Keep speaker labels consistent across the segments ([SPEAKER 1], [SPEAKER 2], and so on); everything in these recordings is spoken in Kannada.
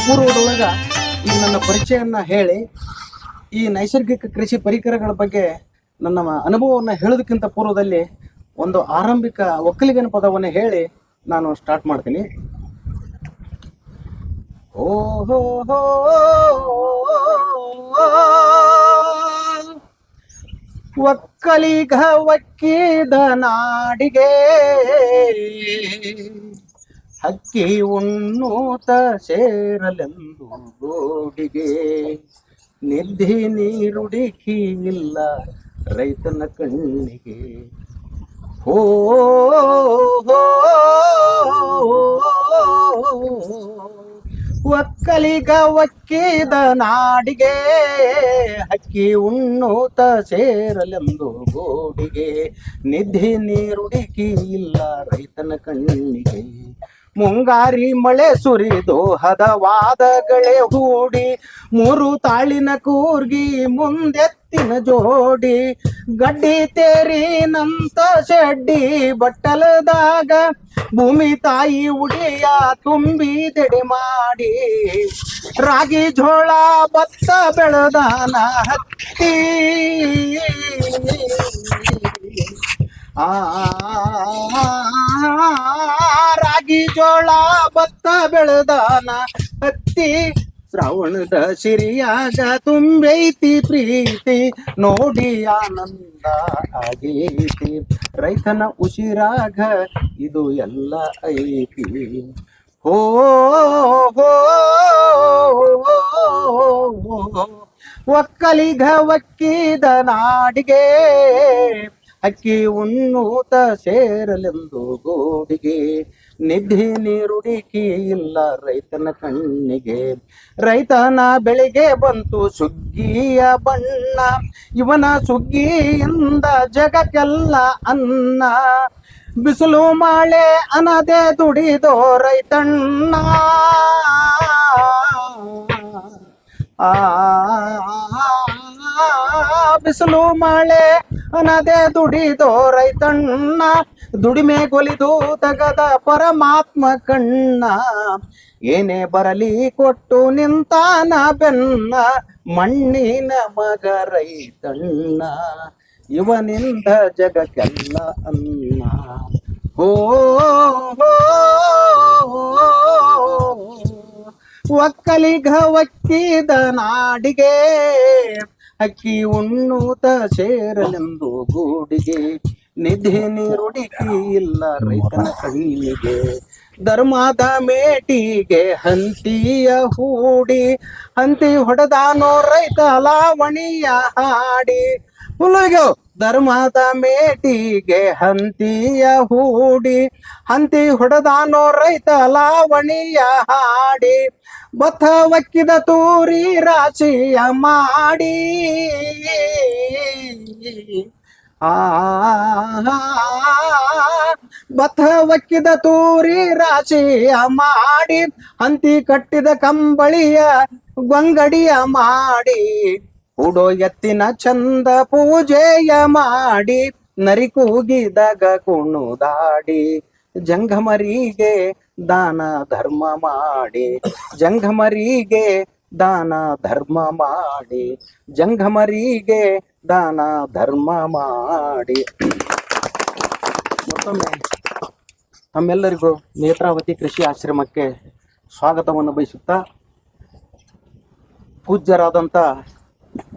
[SPEAKER 1] ಪೂರ್ವದೊಳಗ ಈ ನನ್ನ ಪರಿಚಯವನ್ನ ಹೇಳಿ ಈ ನೈಸರ್ಗಿಕ ಕೃಷಿ ಪರಿಕರಗಳ ಬಗ್ಗೆ ನನ್ನ ಅನುಭವವನ್ನು ಹೇಳೋದಕ್ಕಿಂತ ಪೂರ್ವದಲ್ಲಿ ಒಂದು ಆರಂಭಿಕ ಒಕ್ಕಲಿಗನ ಪದವನ್ನು ಹೇಳಿ ನಾನು ಸ್ಟಾರ್ಟ್ ಮಾಡ್ತೀನಿ. ಓಹೋ ಒಕ್ಕಲಿಗ ಒಕ್ಕಿದ ನಾಡಿಗೆ ಹಕ್ಕಿ ಉಣ್ಣೂತ ಸೇರಲೆಂದು ಗೋಡಿಗೆ ನಿದ್ದೆ ನೀರುಡಿಕಿ ಇಲ್ಲ ರೈತನ ಕಣ್ಣಿಗೆ. ಹೋ ಒಕ್ಕಲಿಗ ಒಕ್ಕಿದ ನಾಡಿಗೆ ಹಕ್ಕಿ ಉಣ್ಣೂತ ಸೇರಲೆಂದು ಗೋಡಿಗೆ ನಿದ್ದೆ ನೀರುಡಿಕಿ ಇಲ್ಲ ರೈತನ ಕಣ್ಣಿಗೆ. ಮುಂಗಾರಿ ಮಳೆ ಸುರಿದು ಹದವಾದಗಳೇ ಹೂಡಿ ಮೂರು ತಾಳಿನ ಕೂರ್ಗಿ ಮುಂದೆತ್ತಿನ ಜೋಡಿ ಗಡ್ಡಿ ತೇರಿನಂತ ಶೆಡ್ಡಿ ಬಟ್ಟಲದಾಗ ಭೂಮಿ ತಾಯಿ ಉಡಿಯ ತುಂಬಿದೆಡೆ ಮಾಡಿ ರಾಗಿ ಜೋಳ ಭತ್ತ ಬೆಳೆದಾನ ಹತ್ತಿ ರಾಗಿ ಜೋಳ ಭತ್ತ ಬೆಳೆದಾನ ಹತ್ತಿ ಶ್ರಾವಣದ ಸಿರಿಯಾಗ ತುಂಬೈತಿ ಪ್ರೀತಿ ನೋಡಿ ಆನಂದ ಆಗೈತಿ ರೈತನ ಉಸಿರಾಗ ಇದು ಎಲ್ಲ ಐತಿ. ಹೋ ಒಕ್ಕಲಿಗ ಒಕ್ಕಿದ ನಾಡಿಗೆ ಅಕ್ಕಿ ಉಣ್ಣೂತ ಸೇರಲೆಂದು ಗೋಡಿಗೆ ನಿದ್ದೆ ನೀರುಡಿಕಿ ಇಲ್ಲ ರೈತನ ಕಣ್ಣಿಗೆ. ರೈತನ ಬೆಳೆಗೆ ಬಂತು ಸುಗ್ಗಿಯ ಬಣ್ಣ ಇವನ ಸುಗ್ಗಿಯಿಂದ ಜಗಕ್ಕೆಲ್ಲ ಅನ್ನ ಬಿಸಿಲು ಮಳೆ ಅನದೆ ದುಡಿದೋ ರೈತಣ್ಣ. ಬಿಸಿಲು ಮಳೆ ಅನದೆ ದುಡಿದೋ ರೈತಣ್ಣ ದುಡಿಮೆ ಗೊಲಿದು ತಗದ ಪರಮಾತ್ಮ ಕಣ್ಣ. ಏನೇ ಬರಲಿ ಕೊಟ್ಟು ನಿಂತಾನ ಬೆನ್ನ ಮಣ್ಣಿನ ಮಗ ರೈತಣ್ಣ ಇವನಿಂದ ಜಗಕ್ಕೆಲ್ಲ ಅನ್ನ. ಹೋ ಒಕ್ಕಲಿಗ ಒಕ್ಕಿದ ನಾಡಿಗೆ ಅಕ್ಕಿ ಉಣ್ಣೂತ ಸೇರಲೆಂದು ಗೂಡಿಗೆ ನಿಧಿ ನೀರುಡಿಕಿ ಇಲ್ಲ ರೈತನ ಕಣ್ಣಿಗೆ. ಧರ್ಮದ ಮೇಟಿಗೆ ಹಂತಿಯ ಹೂಡಿ ಹಂತಿ ಹೊಡೆದಾನೋ ರೈತ ಲಾವಣಿಯ ಹಾಡಿ. ಹುಲಿಗೋ ಧರ್ಮದ ಮೇಟಿಗೆ ಹಂತಿಯ ಹೂಡಿ ಹಂತಿ ಹೊಡೆದಾನೋ ರೈತ ಲಾವಣಿಯ ಹಾಡಿ. ಭತ್ತ ಒಕ್ಕಿದ ತೂರಿ ರಾಶಿಯ ಮಾಡಿ ಭತ್ತ ಒಕ್ಕಿದ ತೂರಿ ರಾಶಿಯ ಮಾಡಿ ಹಂತಿ ಕಟ್ಟಿದ ಕಂಬಳಿಯ ಗೊಂಗಡಿಯ ಮಾಡಿ ಉಡೋ ಎತ್ತಿನ ಚಂದ ಪೂಜೆಯ ಮಾಡಿ ನರಿ ಕೂಗಿದಾಗ ಕುಣುದಾಡಿ ಜಂಗಮರಿಗೆ ದಾನ ಧರ್ಮ ಮಾಡಿ ಜಂಗಮರಿಗೆ ದಾನ ಧರ್ಮ ಮಾಡಿ ಜಂಗಮರಿಗೆ ದಾನ ಧರ್ಮ ಮಾಡಿ. ಮತ್ತೊಮ್ಮೆ ತಮ್ಮೆಲ್ಲರಿಗೂ ನೇತ್ರಾವತಿ ಕೃಷಿ ಆಶ್ರಮಕ್ಕೆ ಸ್ವಾಗತವನ್ನು ಬಯಸುತ್ತಾ ಪೂಜ್ಯರಾದಂಥ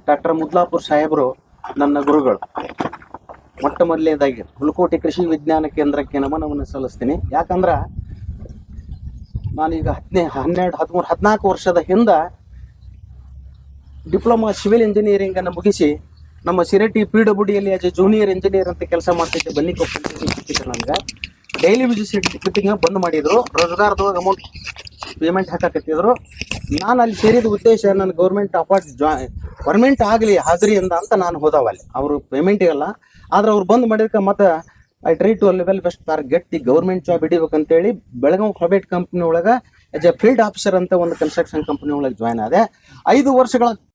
[SPEAKER 1] ಡಾಕ್ಟರ್ ಮುದ್ಲಾಪುರ್ ಸಾಹೇಬರು ನನ್ನ ಗುರುಗಳು. ಮೊಟ್ಟ ಮೊದಲನೇದಾಗಿ ಹುಲಕೋಟಿ ಕೃಷಿ ವಿಜ್ಞಾನ ಕೇಂದ್ರಕ್ಕೆ ನಮನವನ್ನು ಸಲ್ಲಿಸ್ತೀನಿ. ಯಾಕಂದ್ರೆ ನಾನೀಗ 14 ವರ್ಷದ ಹಿಂದೆ ಡಿಪ್ಲೊಮಾ ಸಿವಿಲ್ ಇಂಜಿನಿಯರಿಂಗ್ ಅನ್ನು ಮುಗಿಸಿ ನಮ್ಮ ಸಿರಟಿ PWDಯಲ್ಲಿ ಆಸ್ ಎ ಜೂನಿಯರ್ ಇಂಜಿನಿಯರ್ ಅಂತ ಕೆಲಸ ಮಾಡ್ತಿದ್ದೆ. ಬನ್ನಿಕೊಪ್ಪ ನನಗೆ ಡೈಲಿ ವಿಸಿಟಿಂಗ್ ಬಂದ್ ಮಾಡಿದ್ರು. ರೋಜಗಾರದೊಳಗೆ ಅಮೌಂಟ್ ಪೇಮೆಂಟ್ ಹಾಕಕತ್ತಿದ್ರು. ನಾನು ಅಲ್ಲಿ ಸೇರಿದ ಉದ್ದೇಶ ನನ್ನ ಗೌರ್ಮೆಂಟ್ ಆಗಲಿ ಹಾಜರಿಯಿಂದ ಅಂತ ನಾನು ಹೋದವಲ್ಲಿ. ಅವರು ಪೇಮೆಂಟಿಗಲ್ಲ, ಆದ್ರೆ ಅವ್ರು ಬಂದ್ ಮಾಡಿದಕ್ಕೆ ಮತ್ತೆ I try to level best get the government job ಹಿಡಿಬೇಕಂತೇಳಿ ಬೆಳಗಾವಿ ಪ್ರೈವೇಟ್ ಕಂಪ್ನಿ ಒಳಗೆ ಆಸ್ ಎ ಫೀಲ್ಡ್ ಆಫೀಸರ್ ಅಂತ ಒಂದು ಕನ್ಸ್ಟ್ರಕ್ಷನ್ ಕಂಪ್ನಿ ಒಳಗೆ ಜಾಯ್ನ್ ಆದೆ. 5 ವರ್ಷಗಳ